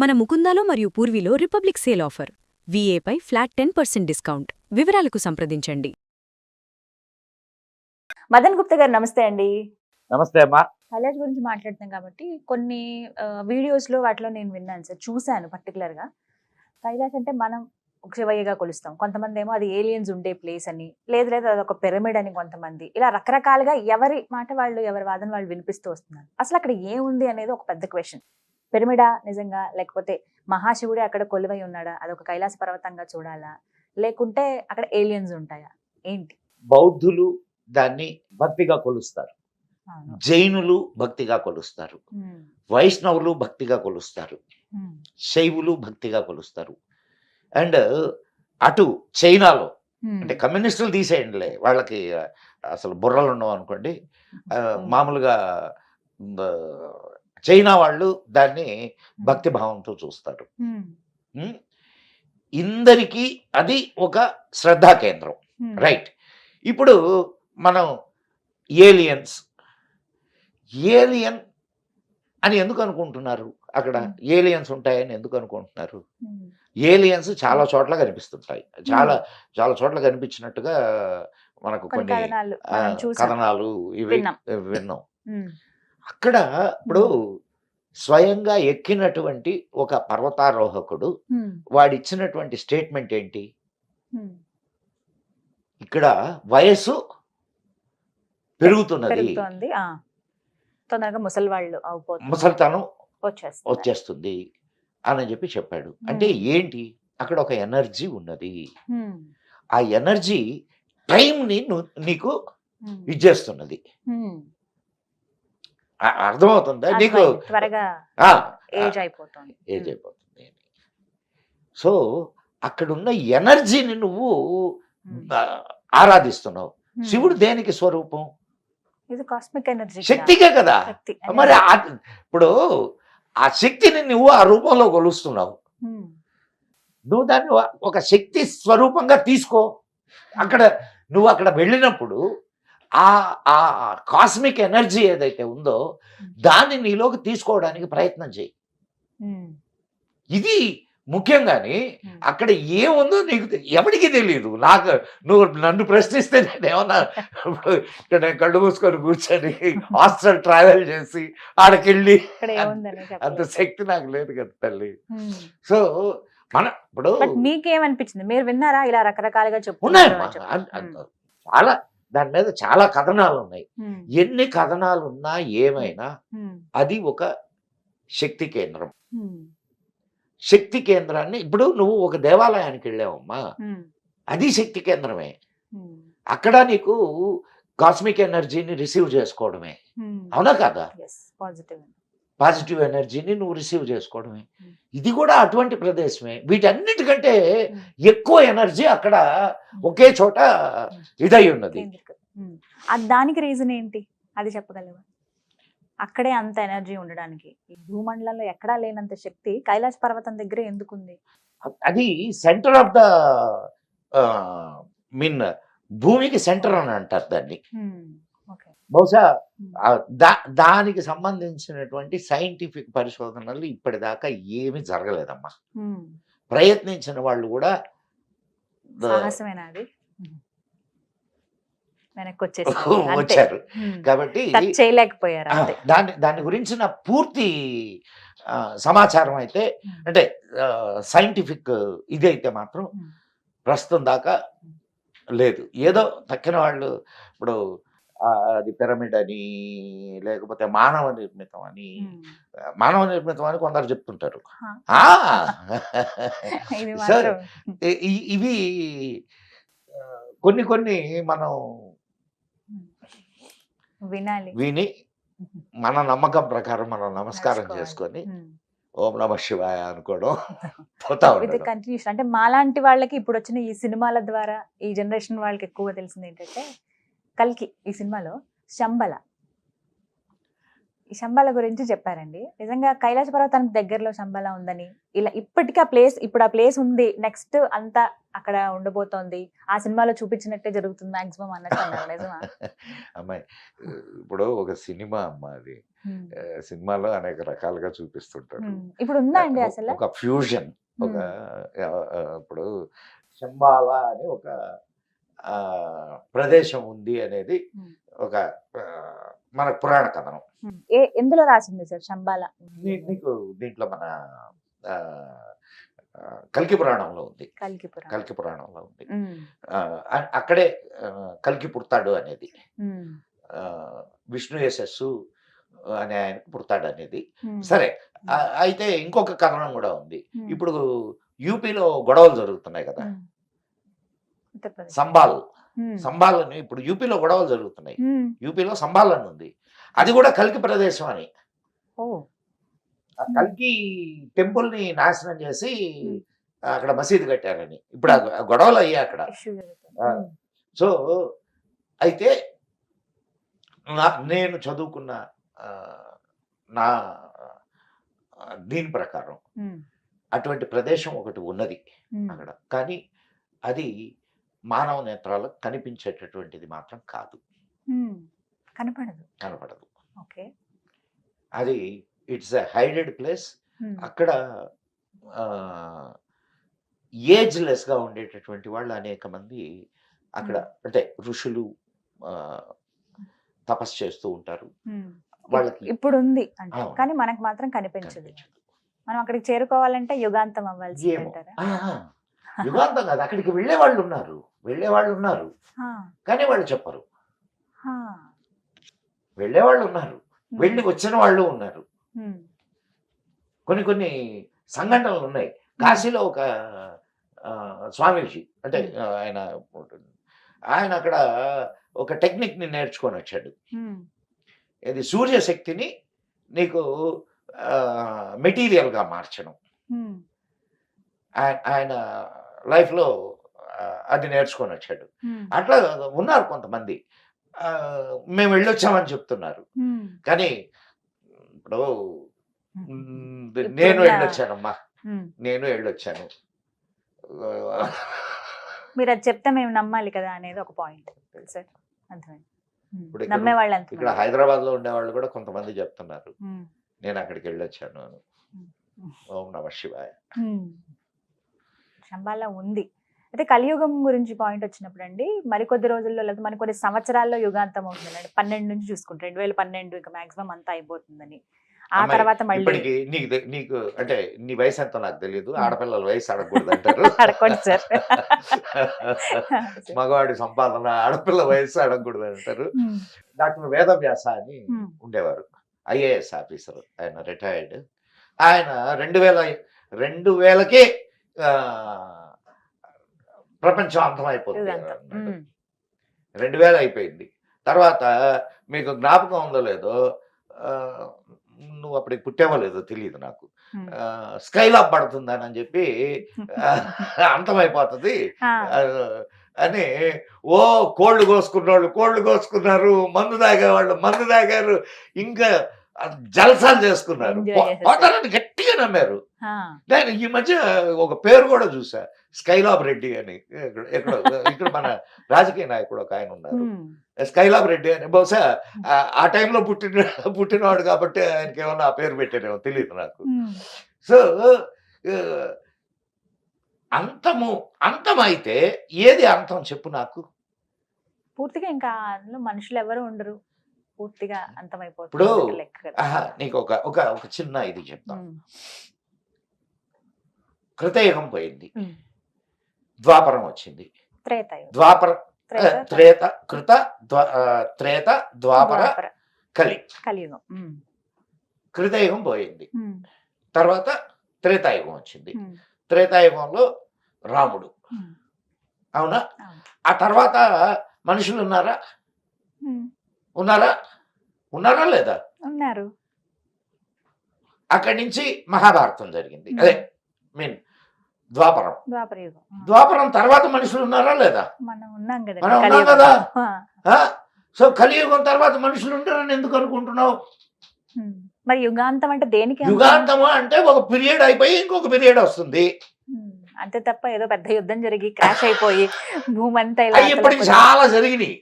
మన ముకుందాలో మరియు పూర్వీలో రిపబ్లిక్ సేల్ ఆఫర్. VAపై ఫ్లాట్ 10% డిస్కౌంట్. వివరాలకు సంప్రదించండి. మదన్ గుప్తా గారు నమస్తే అండి. నమస్తే అమ్మా. కైలాష్ గురించి మాట్లాడుతాం కాబట్టి కొన్ని వీడియోస్ లో వాటిలో నేను విన్నాను సార్, చూశాను పర్టికులర్ గా. కైలాష్ అంటే మనం ఒక శివయ్యగా కొలుస్తాం, కొంతమంది ఏమో అది ఏలియన్స్ ఉండే ప్లేస్ అని, లేదు లేదు అది ఒక పిరమిడ్ అని, కొంతమంది ఇలా రకరకాలుగా ఎవరి మాట వాళ్ళు, ఎవరి వాదన వాళ్ళు వినిపిస్తూ వస్తున్నారు. అసలు అక్కడ ఏముంది అనేది ఒక పెద్ద క్వశ్చన్. పిరమిడా నిజంగా, లేకపోతే మహాశివుడే అక్కడ కొలువై ఉన్నాడా, అదొక కైలాస పర్వతంగా చూడాలా, లేకుంటే అక్కడ ఏలియన్స్ ఉంటాయా, ఏంటి? బౌద్ధులు దాన్ని భక్తిగా కొలుస్తారు, జైనులు భక్తిగా కొలుస్తారు, వైష్ణవులు భక్తిగా కొలుస్తారు, శైవులు భక్తిగా కొలుస్తారు. అండ్ అటు చైనాలో అంటే కమ్యూనిస్టులు తీసేయండిలే, వాళ్ళకి అసలు బుర్రలు ఉండవు అనుకోండి, మామూలుగా చైనా వాళ్ళు దాన్ని భక్తి భావంతో చూస్తారు. ఇందరికీ అది ఒక శ్రద్ధా కేంద్రం, రైట్? ఇప్పుడు మనం ఏలియన్ అని ఎందుకు అనుకుంటున్నారు? అక్కడ ఏలియన్స్ ఉంటాయని ఎందుకు అనుకుంటున్నారు? ఏలియన్స్ చాలా చోట్ల కనిపిస్తుంటాయి, చాలా చాలా చోట్ల కనిపించినట్టుగా మనకు కొన్ని కథనాలు ఇవి విన్నాం. అక్కడ ఇప్పుడు స్వయంగా ఎక్కినటువంటి ఒక పర్వతారోహకుడు వాడిచ్చినటువంటి స్టేట్మెంట్ ఏంటి? ఇక్కడ వయస్సు పెరుగుతున్నది, తొందరగా ముసలితనం వచ్చేస్తుంది అని చెప్పి చెప్పాడు. అంటే ఏంటి? అక్కడ ఒక ఎనర్జీ ఉన్నది, ఆ ఎనర్జీ టైంని నీకు ఇచ్చేస్తున్నది. అర్థమవుతుందా నీకు? ఏజ్ అయిపోతుంది. సో అక్కడున్న ఎనర్జీని నువ్వు ఆరాధిస్తున్నావు. శివుడు దేనికి స్వరూపం? శక్తికే కదా. మరి ఇప్పుడు ఆ శక్తిని నువ్వు ఆ రూపంలో కొలుస్తున్నావు, నువ్వు దాన్ని ఒక శక్తి స్వరూపంగా తీసుకో. నువ్వు అక్కడ వెళ్ళినప్పుడు ఆ కాస్మిక్ ఎనర్జీ ఏదైతే ఉందో దాన్ని నీలోకి తీసుకోవడానికి ప్రయత్నం చేయి. ఇది ముఖ్యంగాని అక్కడ ఏముందో నీకు ఎవరికి తెలియదు. నువ్వు నన్ను ప్రశ్నిస్తే నేనేమన్నా ఇక్కడ కళ్ళు మూసుకొని కూర్చొని హాస్టల్ ట్రావెల్ చేసి ఆడకెళ్ళి అంత శక్తి నాకు లేదు కదా తల్లి. సో ఇప్పుడు మీకేమనిపించింది? మీరు విన్నారా ఇలా రకరకాలుగా ఉన్నాయమ్మా, చాలా దాని మీద చాలా కథనాలు ఉన్నాయి. ఎన్ని కథనాలు ఉన్నా ఏమైనా అది ఒక శక్తి కేంద్రం. శక్తి కేంద్రాన్ని ఇప్పుడు నువ్వు ఒక దేవాలయానికి వెళ్ళావమ్మా, అది శక్తి కేంద్రమే. అక్కడ నీకు కాస్మిక్ ఎనర్జీని రిసీవ్ చేసుకోవడమే, అవునా కదా? పాజిటివ్ ఎనర్జీని నువ్వు రిసీవ్ చేసుకోవడమే. ఇది కూడా అటువంటి ప్రదేశమే. వీటన్నిటికంటే ఎక్కువ ఎనర్జీ అక్కడ ఒకే చోట ఇదై ఉన్నది. దానికి రీజన్ ఏంటి, అది చెప్పగలవా? అక్కడే అంత ఎనర్జీ ఉండడానికి భూమండలంలో ఎక్కడా లేనంత శక్తి కైలాస పర్వతం దగ్గర ఎందుకుంది? అది సెంటర్ ఆఫ్ ద భూమికి సెంటర్ అని అంటారు దాన్ని. బహుశా దానికి సంబంధించినటువంటి సైంటిఫిక్ పరిశోధనలు ఇప్పటిదాకా ఏమీ జరగలేదమ్మా. ప్రయత్నించిన వాళ్ళు కూడా వచ్చారు కాబట్టి చేయలేకపోయారు. దాని గురించిన పూర్తి సమాచారం అయితే, అంటే సైంటిఫిక్ ఇది అయితే మాత్రం ప్రస్తుతం దాకా లేదు. ఏదో తక్కిన వాళ్ళు ఇప్పుడు అది పిరమిడ్ అని, లేకపోతే మానవ నిర్మితం అని కొందరు చెప్తుంటారు. ఇవి కొన్ని మనం విని మన నమ్మకం ప్రకారం మనం నమస్కారం చేసుకొని ఓం నమ శివాయ అనుకోవడం కంటిన్యూషన్. అంటే మాలాంటి వాళ్ళకి ఇప్పుడు వచ్చిన ఈ సినిమాల ద్వారా ఈ జనరేషన్ వాళ్ళకి ఎక్కువగా తెలిసింది ఏంటంటే, కల్కి ఈ సినిమాలో శంబల ఈ శంబాల గురించి చెప్పారండి. నిజంగా కైలాస పర్వతానికి దగ్గరలో శంబాల ఉందని, ఇలా ఇప్పటికీ ఆ ప్లేస్, ఇప్పుడు ఆ ప్లేస్ ఉంది, నెక్స్ట్ అంతా అక్కడ ఉండబోతోంది, ఆ సినిమాలో చూపించినట్టే జరుగుతుంది మాక్సిమం అన్నట్టు అన్నారు. నిజమా? అమ్మాయి ఇప్పుడు ఒక సినిమా అమ్మ అది. సినిమాలో అనేక రకాలుగా చూపిస్తుంటారు. ఇప్పుడు ఉందా అండి అసలు? ఒక ఫ్యూజన్, ఒక ఇప్పుడు శంబాల అని ఒక ప్రదేశం ఉంది అనేది ఒక మన పురాణ కథనం. ఎందులో రాసింది సార్ శంబాల? నీకు దీంట్లో మన కల్కి పురాణంలో ఉంది. కల్కి పురాణంలో ఉంది. అక్కడే కల్కి పుడతాడు అనేది, విష్ణు యశస్సు అనే ఆయనకు పుడతాడు అనేది. సరే, అయితే ఇంకొక కథనం కూడా ఉంది. ఇప్పుడు యూపీలో గొడవలు జరుగుతున్నాయి కదా, సంబాల్ అని ఇప్పుడు యూపీలో గొడవలు జరుగుతున్నాయి. యూపీలో సంబాల్ అని ఉంది, అది కూడా కల్కి ప్రదేశం అని. కల్కి టెంపుల్ ని నాశనం చేసి అక్కడ మసీదు కట్టారని ఇప్పుడు ఆ గొడవలు అయ్యాయి అక్కడ. సో అయితే నేను చదువుకున్న నా దీని ప్రకారం అటువంటి ప్రదేశం ఒకటి ఉన్నది అక్కడ, కానీ అది మానవ నేత్రాలకు కనిపించేటటువంటిది మాత్రం కాదు, కనపడదు. అది ఇట్స్ ఎ హైడెడ్ ప్లేస్. అక్కడ ఏజ్లెస్ గా ఉండేటటువంటి వాళ్ళు అనేక మంది అక్కడ, అంటే ఋషులు తపస్సు చేస్తూ ఉంటారు. వాళ్ళకి ఇప్పుడు ఉంది అంటే, కానీ మనకు మాత్రం కనిపించదు. మనం అక్కడికి చేరుకోవాలంటే యుగాంతం అవ్వాల్సి అంటారా? యుగాంతం కాదు, అక్కడికి వెళ్ళే వాళ్ళు ఉన్నారు కానీ వాళ్ళు చెప్పరు. వెళ్ళేవాళ్ళు ఉన్నారు, వెళ్ళి వచ్చిన వాళ్ళు ఉన్నారు. కొన్ని సంఘటనలు ఉన్నాయి. కాశీలో ఒక స్వామీజీ, అంటే ఆయన అక్కడ ఒక టెక్నిక్ ని నేర్చుకొని వచ్చాడు. ఇది సూర్యశక్తిని నీకు మెటీరియల్ గా మార్చడం. ఆయన లైఫ్ లో అది నేర్చుకొని వచ్చాడు. అట్లా ఉన్నారు కొంతమంది. మేము వెళ్ళొచ్చామని చెప్తున్నారు, కానీ ఇప్పుడు నేను వెళ్ళొచ్చానమ్మా, నేను వెళ్ళొచ్చాను. మీరు అది చెప్తే మేము నమ్మాలి కదా అనేది ఒక పాయింట్ సార్. ఇప్పుడు ఇక్కడ హైదరాబాద్ లో ఉండేవాళ్ళు కూడా కొంతమంది చెప్తున్నారు నేను అక్కడికి వెళ్ళొచ్చాను అని. ఓం నమ శివాయ. శంబాల ఉంది. అయితే కలియుగం గురించి పాయింట్ వచ్చినప్పుడు అండి, మరికొద్ది రోజుల్లో లేదా మరికొన్ని సంవత్సరాల్లో యుగాంతం అవుతుందండి. 12 నుంచి చూసుకుంటే 2012 ఇక మాక్సిమం అంతా అయిపోతుందని. ఆ తర్వాత మళ్ళీ నీకు అంటే నీ వయసు ఎంతో నాకు తెలియదు, ఆడపిల్లల వయసు అడగకూడదు అంటారు. అడగండి సార్. మగవాడి సంపాదన ఆడపిల్ల వయసు అడగకూడదు అంటారు. డాక్టర్ వేదవ్యాస అని ఉండేవారు, ఐఏఎస్ ఆఫీసర్. ఆయన రిటైర్డ్. ఆయన 2000కే ప్రపంచం అంతమైపోతుంది. 2000 అయిపోయింది. తర్వాత మీకు జ్ఞాపకం ఉందో లేదో, నువ్వు అప్పటికి పుట్టావో లేదో తెలియదు నాకు, స్కైలాబ్ పడుతుందని అని చెప్పి అంతమైపోతుంది అని కోళ్ళు కోసుకున్నారు, మందు తాగారు, ఇంకా జలసాలు చేసుకున్నారు, పోతారని గట్టిగా నమ్మారు. నేను ఈ మధ్య ఒక పేరు కూడా చూసా, స్కైలాబ్ రెడ్డి అని. ఇక్కడ మన రాజకీయ నాయకుడు ఒక ఆయన ఉన్నారు, స్కైలాబ్ రెడ్డి అని. బహుశా ఆ టైంలో పుట్టినవాడు కాబట్టి ఆయనకి ఏమన్నా ఆ పేరు పెట్టారేమో తెలియదు నాకు. సో అంతమైతే ఏది అంతం చెప్పు నాకు? పూర్తిగా ఇంకా అందులో మనుషులు ఎవరు ఉండరు, పూర్తిగా అంతమైపోతుంది. ఇప్పుడు నీకు ఒక చిన్న ఇది చెప్తాను. కృతయుగం పోయింది, ద్వాపరం వచ్చింది. త్రేత ద్వాపర కలియుగం. కృతయుగం పోయింది, తర్వాత త్రేతాయుగం వచ్చింది. త్రేతాయుగంలో రాముడు, అవునా? ఆ తర్వాత మనుషులు ఉన్నారా లేదా? ఉన్నారు. అక్కడి నుంచి మహాభారతం జరిగింది, అదే మీన్ ద్వాపరం తర్వాత మనుషులు ఉన్నారా లేదా? మనం ఉన్నాం కదా. సో కలియుగం తర్వాత మనుషులు ఉంటారని ఎందుకు అనుకుంటున్నావు? మరి యుగాంతం అంటే దేనికి అంత? యుగాంతము అంటే ఒక పీరియడ్ అయిపోయి ఇంకొక పీరియడ్ వస్తుంది. అంతే తప్ప ఏదో పెద్ద యుద్ధం జరిగి క్రాష్ అయిపోయి భూమి అంతా ఇలా అవి ఇప్పటికి అతలాకుతలం. చాలా జరిగినాయి.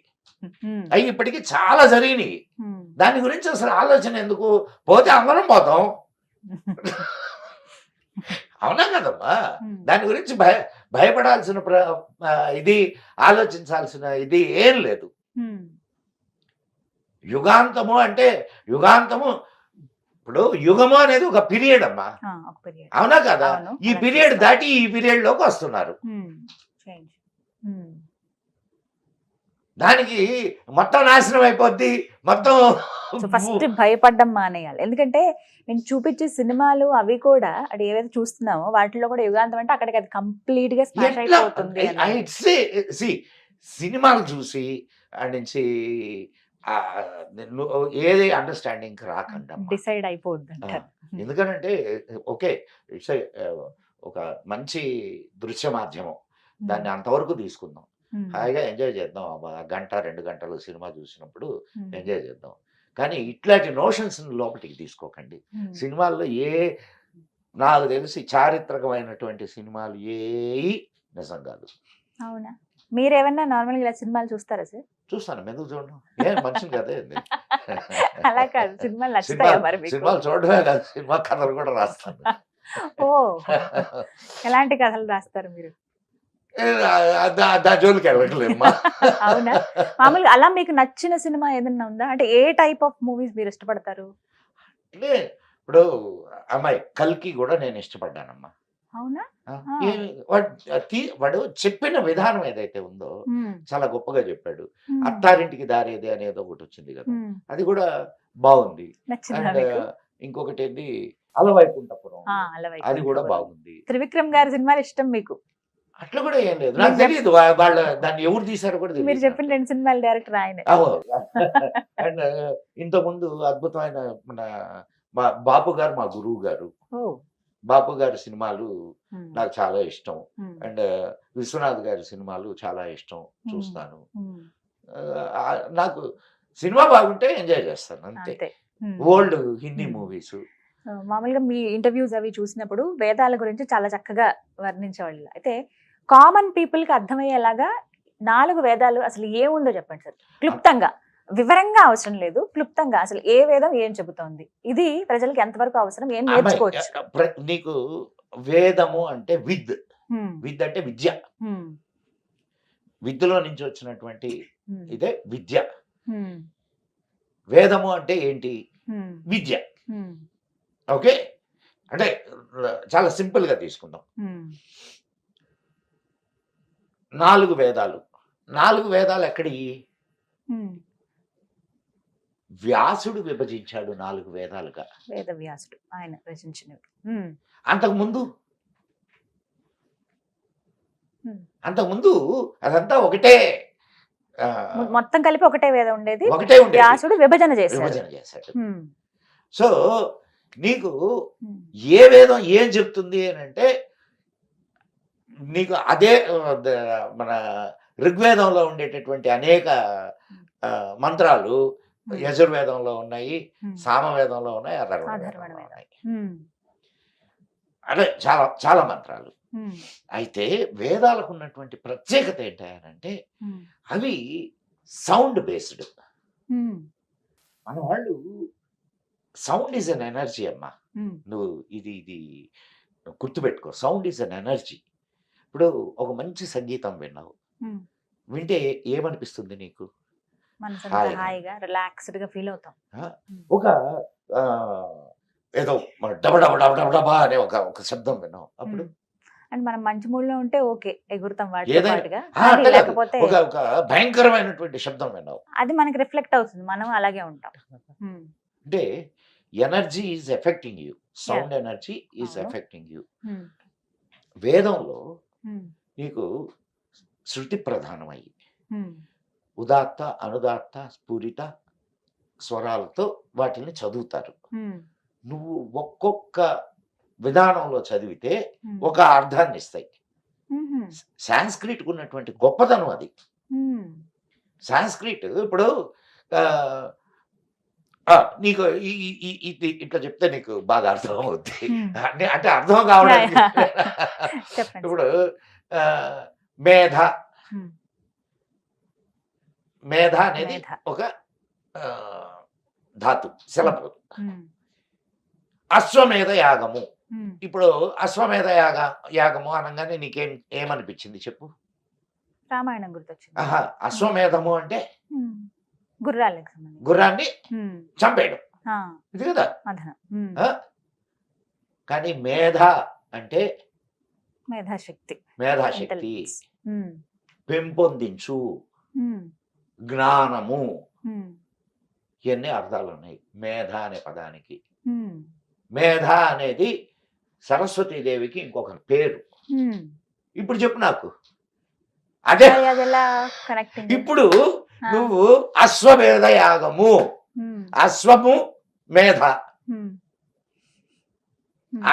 ఉమ్, అవి ఇప్పటికి చాలా జరిగినాయి. ఉమ్. దాని గురించి అసలు ఆలోచన ఎందుకు? పోతే అందరం పోతాం. అవునా కదమ్మా? ఉమ్, దాని గురించి భయపడాల్సిన ఇది ఆలోచించాల్సిన ఇది ఏం లేదు. ఉమ్, యుగాంతము అంటే యుగాంతము ఇప్పుడు యుగము అనేది ఒక పీరియడ్ అమ్మా. ఒక period. అవునా కదా? అవును, ఈ అలా పీరియడ్ చూస్తాం. దాటి ఈ పీరియడ్ లోకి వస్తున్నారు. Change. దానికి మొత్తం నాశనం అయిపోద్ది మొత్తం. సో ఫస్ట్ భయపడ్డం మానేయాలి. ఎందుకంటే నేను చూపించే సినిమాలు అవి కూడా అది ఏవైతే చూస్తున్నామో వాటిలో కూడా యుగాంతం అంటే అక్కడికి అది కంప్లీట్ గా స్మాష్ ఎట్లా అయిపోతుంది సినిమాలు చూసి నుంచి ఏది అండర్స్టాండింగ్ రాకుండా. డిసైడ్ అయిపోద్ది అంటారు. ఎందుకంటే ఓకే ఇట్స్ ఒక మంచి దృశ్య మాధ్యమం, దాన్ని అంతవరకు తీసుకుందాం, హాయిగా ఎంజాయ్ చేద్దాం. గంట 2 గంటలు సినిమా చూసినప్పుడు ఎంజాయ్ చేద్దాం. కానీ ఇట్లాంటి నోషన్స్ లోపలికి తీసుకోకండి. సినిమాల్లో నాకు తెలిసి చారిత్రకమైనటువంటి సినిమాలు ఏవి నిజం కాదు. అవునా? మీరేమన్నా నార్మల్ గా ఇలా సినిమాలు చూస్తారా సార్? చూస్తాను, ఎందుకు చూడడం? ఏం మనిషిని కదా ఏంది? అలా కాదు, సినిమాలు నచ్చుతాయా మరి మీకు? సినిమాలు చూడడమే కాదు, సినిమా కథలు కూడా రాస్తాను. ఓ, ఎలాంటి కథలు రాస్తారు మీరు? దా జోలికి వెళ్ళట్లేమ్మా. అవునా? మామూలుగా అలా మీకు నచ్చిన సినిమా ఏదన్నా ఉందా? అంటే ఏ టైప్ ఆఫ్ మూవీస్ మీరు ఇష్టపడతారు? అంటే ఇప్పుడు అమ్మాయి కల్కి కూడా నేను ఇష్టపడ్డానమ్మా. అవునా? వాడు చెప్పిన విధానం ఏదైతే ఉందో చాలా గొప్పగా చెప్పాడు. మ్మ్. అత్తారింటికి దారేది అనేది ఒకటి వచ్చింది కదా, మ్మ్. అది కూడా బాగుంది. నచ్చిందా అండ్ మీకు? ఇంకొకటి ఏంటి అలవైకుంఠపురం, అలవైకుంఠపురం. అది కూడా బాగుంది. త్రివిక్రమ్ గారి సినిమాలు ఇష్టం మీకు? అట్లా కూడా ఏం లేదు, నాకు తెలియదు వాళ్ళ దాన్ని ఎవరు తీశారో కూడా మీరు తెలియదు. చెప్పిన 2 సినిమాలు డైరెక్టర్ ఆయన. అండ్ ఇంతకుముందు అద్భుతమైన మన బాపు గారు మా గురువు గారు, ఓ. బాపు గారి సినిమాలు మ్మ్. నాకు చాలా ఇష్టం. మ్మ్. అండ్ విశ్వనాథ్ గారి సినిమాలు చాలా ఇష్టం, చూస్తాను. మ్మ్. నాకు సినిమా బాగుంటే ఎంజాయ్ చేస్తాను అంతే. అంతే. మ్మ్. ఓల్డ్ హిందీ మ్మ్. మూవీస్ మామూలుగా మీ ఇంటర్వ్యూస్ అవి చూసినప్పుడు వేదాల గురించి చాలా చక్కగా వర్ణించేవాళ్ళు. అయితే కామన్ పీపుల్ కి అర్థమయ్యేలాగా 4 వేదాలు అసలు ఏముందో చెప్పండి సార్, క్లుప్తంగా. వివరంగా అవసరం లేదు, క్లుప్తంగా అసలు ఏ వేదం ఏం చెబుతోంది, ఇది ప్రజలకు ఎంతవరకు అవసరం, ఏం నేర్చుకోవచ్చు? నీకు వేదము అంటే విద్ మ్మ్. విద్ అంటే విద్య, మ్మ్. విద్యలో నుంచి వచ్చినటువంటి మ్మ్. ఇదే విద్య. మ్మ్. వేదము అంటే ఏంటి? మ్మ్. విద్య. మ్మ్. ఓకే, అంటే చాలా సింపుల్ గా తీసుకుందాం. మ్మ్. 4 వేదాలు. 4 వేదాలు ఎక్కడి? మ్మ్. వ్యాసుడు విభజించాడు 4 వేదాలుగా. వేదవ్యాసుడు ఆయన రచించినవి. మ్మ్. అంతకుముందు మ్మ్. అంతకుముందు అదంతా ఒకటే, మొత్తం కలిపి ఒకటే వేదం ఉండేది, ఒకటే ఉండేది. వ్యాసుడు విభజన చేశాడు. విభజన చేశాడు. మ్మ్. సో నీకు మ్మ్. ఏ వేదం ఏం చెప్తుంది అని అంటే, నీకు అదే మన ఋగ్వేదంలో ఉండేటటువంటి అనేక మంత్రాలు యజుర్వేదంలో ఉన్నాయి, మ్మ్. సామవేదంలో ఉన్నాయి, అథర్వణ అథర్వణ వేదంలో వేదం. ఉన్నాయి. మ్మ్. అంటే చాలా చాలా మంత్రాలు. మ్మ్. అయితే వేదాలకు ఉన్నటువంటి ప్రత్యేకత ఏంటంటే మ్మ్. అవి సౌండ్ బేస్డ్. మ్మ్. మన వాళ్ళు సౌండ్ ఈజ్ అన్ ఎనర్జీ అమ్మా. మ్మ్. నువ్వు ఇది గుర్తుపెట్టుకో, సౌండ్ ఈజ్ అన్ ఎనర్జీ. ఇప్పుడు ఒక మంచి సంగీతం విన్నావు, మ్మ్. వింటే ఏమనిపిస్తుంది నీకు? మనసంతా హాయిగా. హాయిగా రిలాక్స్డ్ గా ఫీల్ అవుతాం. ఒక ఏదో డబ డబా అనే ఒక శబ్దం విన్నావు, అప్పుడు అండ్ మనం మంచి మూడ్ లో ఉంటే ఓకే, ఎగురుతాం వాటితో ఏదైనా పాటుగా. అట్లా కాదు, లేకపోతే ఒక భయంకరమైనటువంటి శబ్దం విన్నావు, అది మనకి రిఫ్లెక్ట్ అవుతుంది, మనం అలాగే ఉంటాం. మ్మ్. అంటే energy is affecting you, sound energy is అవును. Affecting you. మ్మ్. వేదంలో మ్మ్. నీకు శృతి ప్రధానమయ్యి మ్మ్. ఉదాత్త అనుదాత్త స్ఫురిత స్వరాలతో వాటిని చదువుతారు. మ్మ్. నువ్వు ఒక్కొక్క విధానంలో చదివితే మ్మ్. ఒక అర్థాన్ని ఇస్తాయి. మ్మ్. సాంస్క్రిట్ ఉన్నటువంటి గొప్పతనం అది. మ్మ్. సాంస్క్రిట్ ఇప్పుడు ఆ, నీకు ఇట్లా చెప్తే నీకు బాగా అర్థం అవుద్ది. Hmm. అంటే అర్థం కావడానికి చెప్పండి. ఇప్పుడు మేధ Hmm. మేధ అనేది మేధ. ఒక ధాతు శిలపు. Hmm. అశ్వమేధ యాగము. Hmm. ఇప్పుడు అశ్వమేధ యాగము అనగానే ఏమనిపించింది చెప్పు? రామాయణం గుర్తొచ్చింది. ఆహా, అశ్వమేధము అంటే Hmm. గుర్రాలకు సంబంధించి. గుర్రాన్ని Hmm. చంపేయడం, ఆ, ఇది కదా. మదన. Hmm. ఆ? కానీ మేధ అంటే మేధాశక్తి. మేధాశక్తి, Intelligence. Hmm. పెంపొందించు, Hmm. జ్ఞానము, Hmm. ఇవన్నీ అర్థాలు ఉన్నాయి మేధ అనే పదానికి. Hmm. మేధ అనేది సరస్వతీదేవికి ఇంకొక పేరు. Hmm. ఇప్పుడు చెప్పు నాకు. అదే అది ఎలా కనెక్టింగ్? ఇప్పుడు నువ్వు అశ్వమేధ యాగము, అశ్వము మేధ.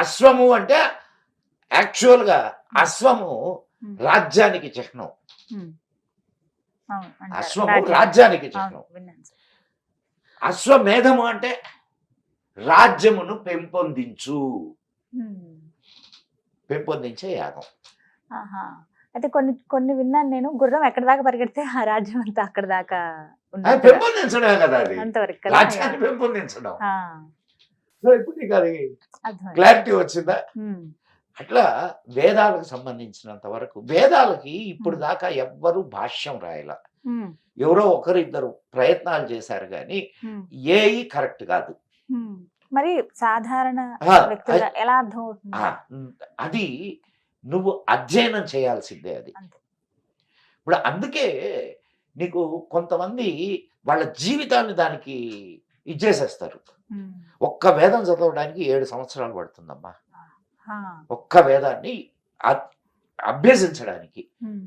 అశ్వము అంటే యాక్చువల్ గా అశ్వము రాజ్యానికి చిహ్నం. అశ్వము రాజ్యానికి చిహ్నం. అశ్వమేధము అంటే రాజ్యమును పెంపొందించే యాగం. అయితే కొన్ని కొన్ని విన్నాను నేను, గుర్రం ఎక్కడ దాకా పరిగెడితే ఆ రాజ్యం అంతా అక్కడ దాకా అది పెంపొందించడమే కదా, అది అంతవరకు కదా. రాజ్యాన్ని పెంపొందించడం. ఆ, సో ఇప్పుడు నీకు అది అర్థమైంది. క్లారిటీ వచ్చిందా? ఉమ్, అట్లా వేదాలకు సంబంధించినంత వరకు, వేదాలకి ఇప్పుడు దాకా ఎవ్వరూ భాష్యం రాయాల. ఉమ్, ఎవరో ఒకరిద్దరు ప్రయత్నాలు చేశారు కానీ ఉమ్, ఏఈ కరెక్ట్ కాదు. ఉమ్. మరి సాధారణ ఆ, వ్యక్తులు ఎలా అర్థం అవుతుంది? అది నువ్వు అధ్యయనం చేయాల్సిందే అది. అంతే. ఇప్పుడు అందుకే నీకు కొంతమంది వాళ్ళ జీవితాన్ని దానికి ఇచ్చేసేస్తారు. ఉమ్, ఒక్క వేదం చదవడానికి 7 సంవత్సరాలు పడుతుందమ్మా, ఆ, ఒక్క వేదాన్ని అభ్యసించడానికి. ఉమ్,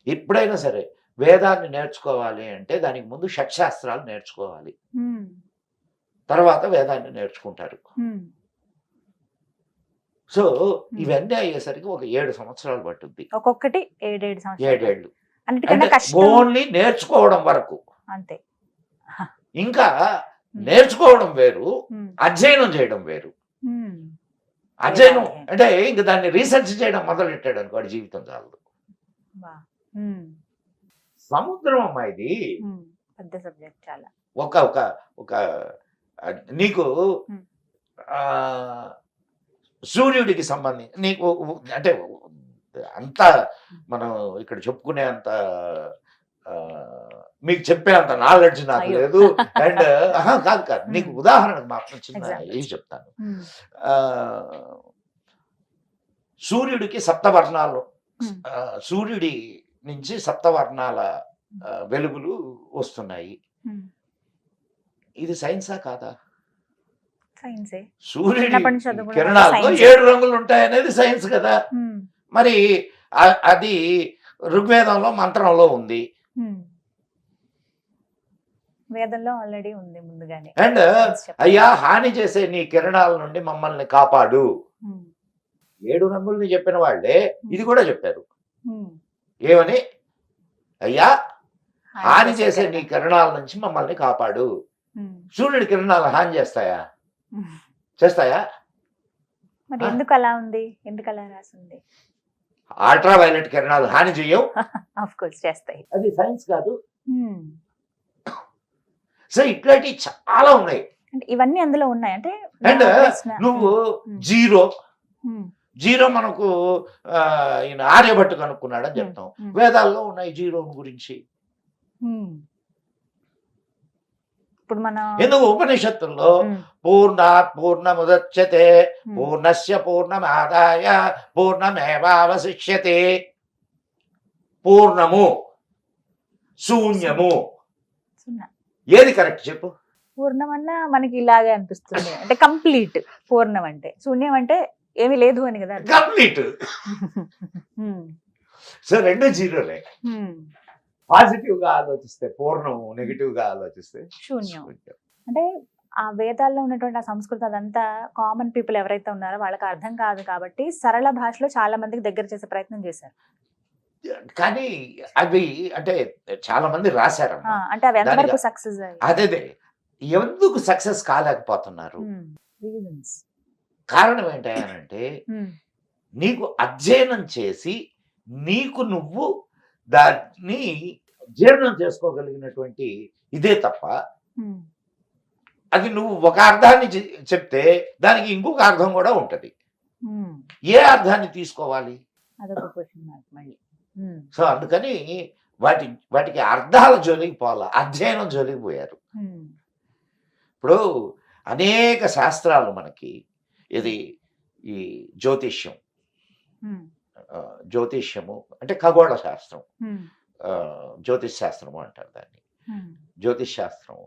ఎప్పుడైనా సరే వేదాన్ని నేర్చుకోవాలి అంటే దానికి ముందు షట్శాస్త్రాలు నేర్చుకోవాలి, ఉమ్, తర్వాత వేదాన్ని నేర్చుకుంటారు. ఉమ్, సో ఇవన్నీ అయ్యేసరికి ఒక 7 సంవత్సరాలు పట్టుద్ది. ఒక్కొక్కటి 7 సంవత్సరాలు. 7 ఏళ్ళు అన్నిటికన్నా అంటే కష్టం. ఓన్లీ నేర్చుకోవడం వరకు. అంతే. ఇంకా నేర్చుకోవడం వేరు, ఉమ్, అధ్యయనం చేయడం వేరు. ఉమ్, అధ్యయనం అంటే ఇంక దాన్ని రీసెర్చ్ చేయడం మొదలెట్టాడు అనుకో, వాడి జీవితం చాలదు. బా. ఉమ్, సముద్రం అమ్మా ఇది. ఉమ్, పెద్ద సబ్జెక్ట్ చాలా. ఒక ఒక ఒక నీకు ఆ సూర్యుడికి సంబంధించి నీకు అంటే అంత మనం ఇక్కడ చెప్పుకునే అంత మీకు చెప్పే అంత నాలెడ్జ్ నాకు అయ్యో. లేదు. అండ్ కాదు కాదు, నీకు ఉదాహరణకు మాత్రం చిన్న Example. ఇది చెప్తాను. ఉమ్, సూర్యుడికి సప్తవర్ణాలు, ఉమ్, సూర్యుడి నుంచి సప్తవర్ణాల వెలుగులు వస్తున్నాయి. ఉమ్. ఇది సైన్సా కాదా? సైన్సే. సూర్యుడి చిన్నప్పటి నుంచి చదువుకున్న కిరణాలతో సైన్స్. 7 రంగులు ఉంటాయనేది సైన్స్ కదా. ఉమ్, మరి అది ఋగ్వేదంలో మంత్రంలో ఉంది. ఉమ్. వేదంలో ఆల్రెడీ ఉంది ముందుగానే. అండ్ అయ్యా, హాని చేసే నీ కిరణాల నుండి మమ్మల్ని కాపాడు. ఉమ్, 7 రంగుల్ని చెప్పిన వాళ్ళే ఇది కూడా చెప్పారు. ఉమ్. ఏమని? అయ్యా, హాని చేసే నీ కదా. కిరణాల నుంచి మమ్మల్ని కాపాడు. ఉమ్, సూర్యుడి కిరణాలు హాని చేస్తాయా? ఉమ్. చేస్తాయా? మరి ఎందుకు అలా ఉంది? ఎందుకు అలా రాసింది? అల్ట్రా వైలెట్ కిరణాలు హాని చెయ్యవు. ఆఫ్ కోర్స్ చేస్తాయి. అది సైన్స్ కాదు. ఉమ్. సో ఇట్లాంటివి చాలా ఉన్నాయి. అంటే ఇవన్నీ అందులో ఉన్నాయి. అంటే అండ్ నా ప్రశ్న. నువ్వు ఉమ్, జీరో ఉమ్, జీరో మనకు ఈయన ఆర్యభట్టు కనుక్కున్నాడని చెప్తాం. ఉమ్. వేదాల్లో ఉన్నాయి జీరో గురించి. ఉమ్. ఇప్పుడు మన ఎందుకు ఉపనిషత్తుల్లో పూర్ణాత్ పూర్ణముదచ్యతే పూర్ణస్య పూర్ణమాదాయ పూర్ణమేవావశిష్యతే, పూర్ణము శూన్యము, ఏది కరెక్ట్ చెప్పు? పూర్ణం అన్నా మనకి ఇలాగే అనిపిస్తుంది. అంటే కంప్లీట్ పూర్ణం అంటే, శూన్యం అంటే ఏమీ లేదు అని కదా. కంప్లీట్. ఉమ్, సో 2 జీరోలే. ఉమ్. పాజిటివ్ గా ఆలోచిస్తే పూర్ణము, నెగిటివ్ గా ఆలోచిస్తే శూన్యం. అంటే ఆ వేదాల్లో ఉన్నటువంటి ఆ సంస్కృతి అదంతా కామన్ పీపుల్ ఎవరైతే ఉన్నారో వాళ్ళకి అర్థం కాదు కాబట్టి సరళ భాషలో చాలా మందికి దగ్గర చేసే ప్రయత్నం చేశారు. కానీ అవి అంటే చాలా మంది రాశారు. అంటే అవి ఎంతవరకు సక్సెస్ అయ్యాయి? అదే ఎందుకు సక్సెస్ కాలేకపోతున్నారు? రీజన్స్. కారణం ఏంటంటే నీకు అధ్యయనం చేసి నీకు నువ్వు దాన్ని జీర్ణం చేసుకోగలిగినటువంటి ఇదే తప్ప అది నువ్వు ఒక అర్థాన్ని చెప్తే దానికి ఇంకొక అర్థం కూడా ఉంటది. ఏ అర్థాన్ని తీసుకోవాలి? అదొక క్వశ్చన్ మార్క్ మళ్ళీ. సో అందుకని వాటికి అర్థాల జోలికి పోవాల, అధ్యయనం జోలికి పోయారు. ఇప్పుడు అనేక శాస్త్రాలు మనకి ఇది ఈ జ్యోతిష్యము అంటే ఖగోళ శాస్త్రం, జ్యోతిష్ శాస్త్రము అంటారు దాన్ని. జ్యోతిష్ శాస్త్రం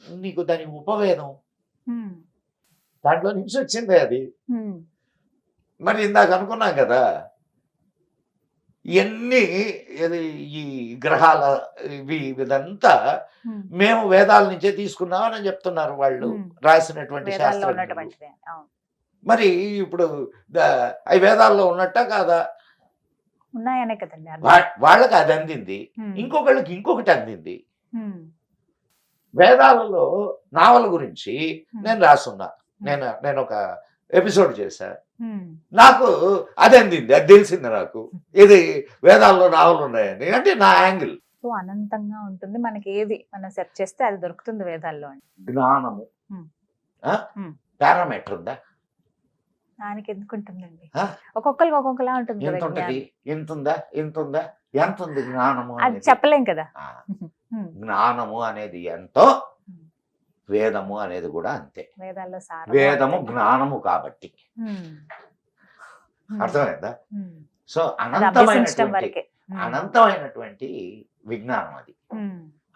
నీకు దాని ఉపవేదం, దాంట్లో నుంచి వచ్చిందే అది. మరి ఇందాక అనుకున్నాం కదా ఇవన్నీ ఈ గ్రహాల ఇదంతా మేము వేదాల నుంచే తీసుకున్నామని చెప్తున్నారు వాళ్ళు రాసినటువంటి శాస్త్రం. మరి ఇప్పుడు అవి వేదాల్లో ఉన్నట్ట కాదా? ఉన్నాయనే కదండి. వాళ్ళకి అది అందింది, ఇంకొకళ్ళకి ఇంకొకటి అందింది. వేదాలలో నావల గురించి నేను రాసున్నా, నేను ఒక ఎపిసోడ్ చేశా, నాకు అది అందింది, అది తెలిసింది నాకు ఇది వేదాల్లో నావలు ఉన్నాయని. అంటే నా యాంగిల్. సో అనంతంగా ఉంటుంది, మనకి ఏది మనం సెర్చ్ చేస్తే అది దొరుకుతుంది వేదాల్లో. జ్ఞానము పారామీటర్ ఉందా? దానికి ఎందుకు ఉంటుందండి, ఒక్కొక్కరికి ఒక్కొక్కలా ఉంటుంది. ఎంత ఉంటది? ఎంత ఉందా? ఎంత ఉందా? ఎంత ఉంది జ్ఞానము? అది చెప్పలేం కదా. జ్ఞానము అనేది ఎంతో, వేదము అనేది కూడా అంతే. వేదాల్లో వేదము జ్ఞానము కాబట్టి అర్థమైందా? సో అనంతమైనటువంటి విజ్ఞానం అది.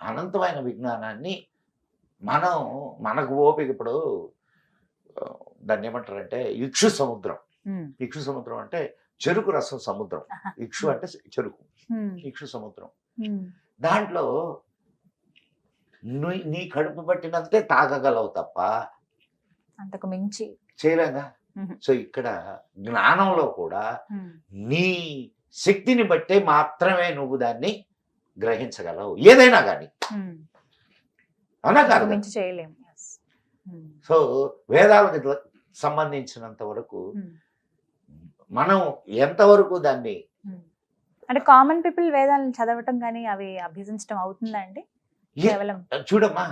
అనంతమైన విజ్ఞానాన్ని మనకు ఓపిక, ఇప్పుడు దాన్ని ఏమంటారంటే ఇక్షు సముద్రం. ఇక్షు సముద్రం అంటే చెరుకు రసం సముద్రం. ఇక్షు అంటే చెరుకు, ఇక్షు సముద్రం. దాంట్లో నీ కడుపు పట్టినంతే తాగగలవు తప్ప అంతకు మించి చేయలేగా. సో ఇక్కడ జ్ఞానంలో కూడా నీ శక్తిని బట్టే మాత్రమే నువ్వు దాన్ని గ్రహించగలవు, ఏదైనా కానీ. అవునా కాదు? మించి చేయలేము. సో వేదాలకు సంబంధించినంత వరకు మనం ఎంతవరకు దాన్ని, అంటే కామన్ పీపుల్ వేదాలను చదవటం కానీ అవి అభ్యసించడం అవుతుందా అండి? కేవలం చూడమ్మా,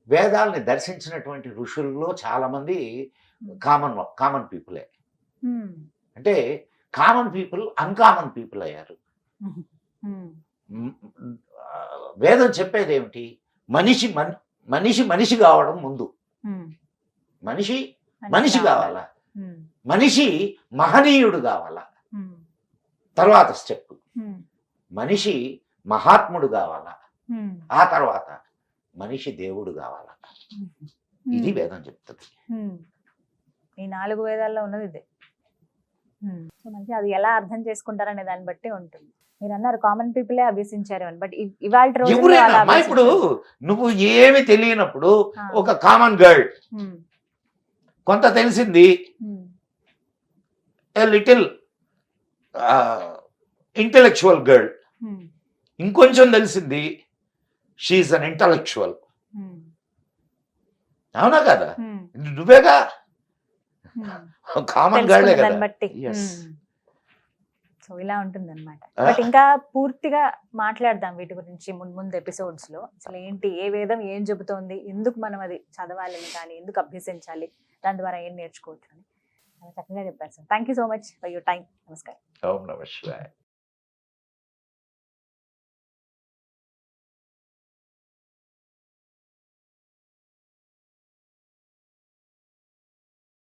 వేదాలని దర్శించినటువంటి ఋషుల్లో చాలా మంది కామన్ పీపులే. అంటే కామన్ పీపుల్ అన్కామన్ పీపుల్ అయ్యారు. వేదం చెప్పేది ఏమిటి? మనిషి కావడం ముందు, మనిషి కావాలా, మనిషి మహనీయుడు కావాలా, తర్వాత స్టెప్ మనిషి మహాత్ముడు కావాలా, ఆ తర్వాత మనిషి దేవుడు కావాలా. ఇది వేదం చెప్తుంది. ఈ 4 వేదాల్లో ఉన్నది ఇదే. మంచి అది ఎలా అర్థం చేసుకుంటారనే దాన్ని బట్టి ఉంటుంది. మీరు అన్నారు కామన్ పీపులే అభ్యసించారు అని, బట్ ఇవాళ రోజు ఇప్పుడు నువ్వు ఏమి తెలియనప్పుడు ఒక కామన్ గర్ల్ కొంత తెలిసింది, ఏ లిటిల్ ఇంటెలెక్చువల్ గర్ల్ ఇంకొంచెం తెలిసింది, షీఈస్ అన్ ఇంటలెక్చువల్. అవునా కదా? నువ్వేగా కామన్ గర్లే కదా. సో ఇలా ఉంటుంది అనమాట. బట్ ఇంకా పూర్తిగా మాట్లాడదాం వీటి గురించి ముందు ఎపిసోడ్స్ లో. అసలు ఏంటి, ఏ వేదం ఏం చెబుతోంది, ఎందుకు మనం అది చదవాలని కానీ, ఎందుకు అభ్యసించాలి, దాని ద్వారా ఏం నేర్చుకోవచ్చు అని చక్కగా చెప్పారు sir. Thank you so much for your time. నమస్కారం. ఓం నమః శివాయ.